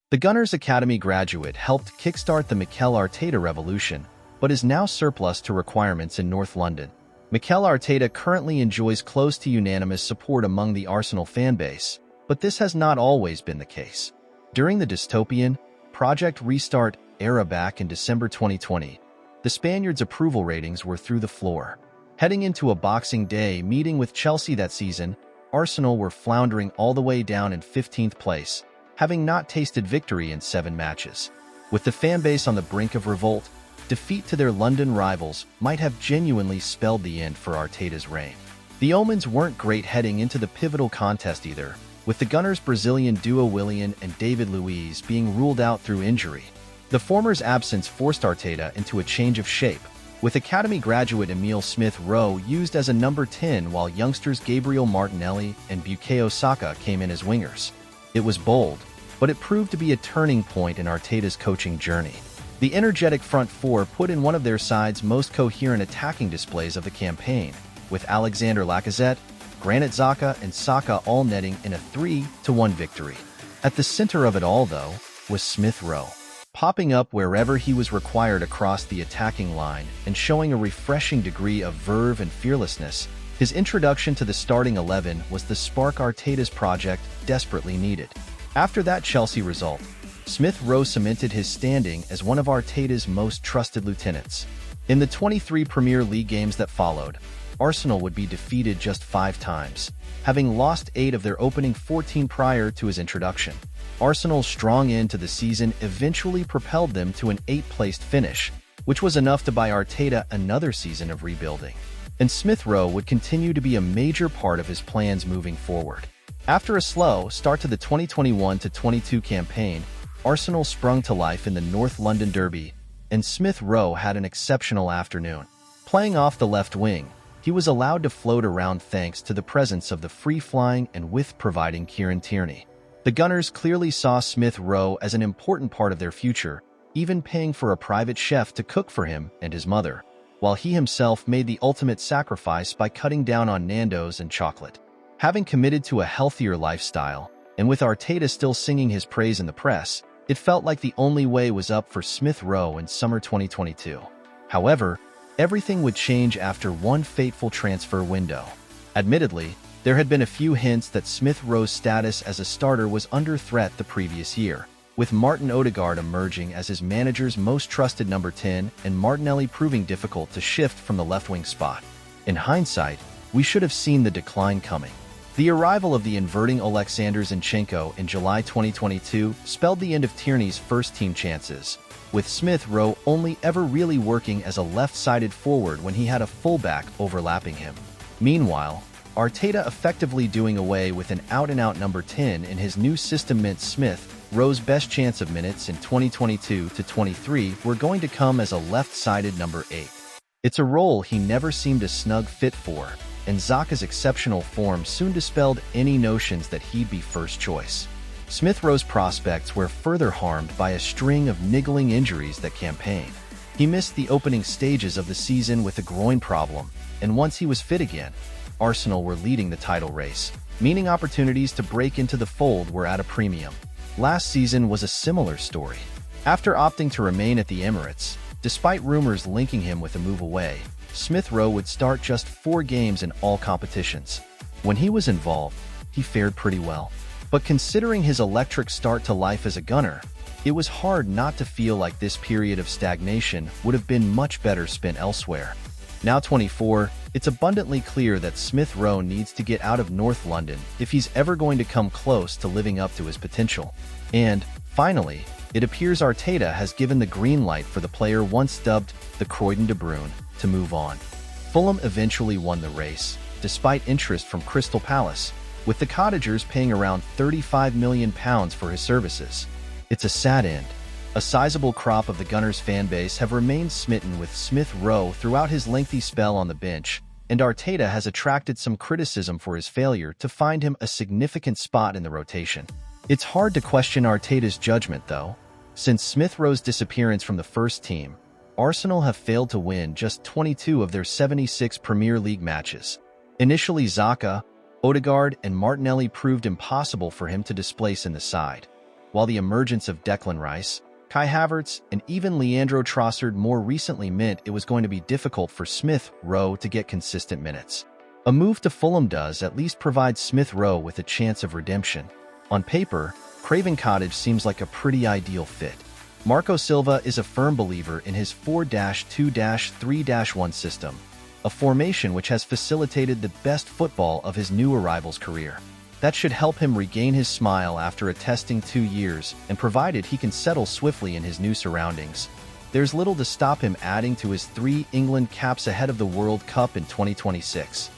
The Gunners Academy graduate helped kickstart the Mikel Arteta revolution, but is now surplus to requirements in North London. Mikel Arteta currently enjoys close to unanimous support among the Arsenal fanbase, but this has not always been the case. During the dystopian Project Restart era back in December 2020, the Spaniards' approval ratings were through the floor. Heading into a Boxing Day meeting with Chelsea that season, Arsenal were floundering all the way down in 15th place, having not tasted victory in 7 matches. With the fanbase on the brink of revolt, defeat to their London rivals might have genuinely spelled the end for Arteta's reign. The omens weren't great heading into the pivotal contest either, with the Gunners' Brazilian duo Willian and David Luiz being ruled out through injury. The former's absence forced Arteta into a change of shape, with Academy graduate Emile Smith Rowe used as a number 10 while youngsters Gabriel Martinelli and Bukayo Saka came in as wingers. It was bold, but it proved to be a turning point in Arteta's coaching journey. The energetic front four put in one of their side's most coherent attacking displays of the campaign, with Alexander Lacazette, Granit Xhaka, and Saka all netting in a 3-1 victory. At the center of it all, though, was Smith Rowe, popping up wherever he was required across the attacking line and showing a refreshing degree of verve and fearlessness. His introduction to the starting 11 was the spark Arteta's project desperately needed. After that Chelsea result, Smith Rowe cemented his standing as one of Arteta's most trusted lieutenants. In the 23 Premier League games that followed, Arsenal would be defeated just 5 times, having lost 8 of their opening 14 prior to his introduction. Arsenal's strong end to the season eventually propelled them to an 8th-placed finish, which was enough to buy Arteta another season of rebuilding. And Smith Rowe would continue to be a major part of his plans moving forward. After a slow start to the 2021-22 campaign, Arsenal sprung to life in the North London derby, and Smith Rowe had an exceptional afternoon. Playing off the left wing, he was allowed to float around thanks to the presence of the free-flying and width-providing Kieran Tierney. The Gunners clearly saw Smith Rowe as an important part of their future, even paying for a private chef to cook for him and his mother, while he himself made the ultimate sacrifice by cutting down on Nando's and chocolate. Having committed to a healthier lifestyle, and with Arteta still singing his praise in the press, it felt like the only way was up for Smith Rowe in summer 2022. However, everything would change after one fateful transfer window. Admittedly, there had been a few hints that Smith Rowe's status as a starter was under threat the previous year, with Martin Odegaard emerging as his manager's most trusted number 10 and Martinelli proving difficult to shift from the left-wing spot. In hindsight, we should have seen the decline coming. The arrival of the inverting Oleksandr Zinchenko in July 2022 spelled the end of Tierney's first-team chances, with Smith Rowe only ever really working as a left-sided forward when he had a fullback overlapping him. Meanwhile, Arteta effectively doing away with an out-and-out number 10 in his new system meant Smith Rowe's best chance of minutes in 2022-23 were going to come as a left-sided number 8. It's a role he never seemed a snug fit for, and Xhaka's exceptional form soon dispelled any notions that he'd be first choice. Smith Rowe's prospects were further harmed by a string of niggling injuries that campaign. He missed the opening stages of the season with a groin problem, and once he was fit again, Arsenal were leading the title race, meaning opportunities to break into the fold were at a premium. Last season was a similar story. After opting to remain at the Emirates, despite rumors linking him with a move away, Smith Rowe would start just 4 games in all competitions. When he was involved, he fared pretty well. But considering his electric start to life as a Gunner, it was hard not to feel like this period of stagnation would have been much better spent elsewhere. Now 24, it's abundantly clear that Smith Rowe needs to get out of North London if he's ever going to come close to living up to his potential. And, finally, it appears Arteta has given the green light for the player once dubbed the Croydon De Bruyne to move on. Fulham eventually won the race, despite interest from Crystal Palace, with the Cottagers paying around £35 million for his services. It's a sad end. A sizable crop of the Gunners' fanbase have remained smitten with Smith Rowe throughout his lengthy spell on the bench, and Arteta has attracted some criticism for his failure to find him a significant spot in the rotation. It's hard to question Arteta's judgment, though. Since Smith Rowe's disappearance from the first team, Arsenal have failed to win just 22 of their 76 Premier League matches. Initially, Xhaka, Odegaard, and Martinelli proved impossible for him to displace in the side. while the emergence of Declan Rice, Kai Havertz, and even Leandro Trossard more recently meant it was going to be difficult for Smith Rowe to get consistent minutes. A move to Fulham does at least provide Smith Rowe with a chance of redemption. On paper, Craven Cottage seems like a pretty ideal fit. Marco Silva is a firm believer in his 4-2-3-1 system, a formation which has facilitated the best football of his new arrival's career. That should help him regain his smile after a testing 2 years, and provided he can settle swiftly in his new surroundings, there's little to stop him adding to his 3 England caps ahead of the World Cup in 2026.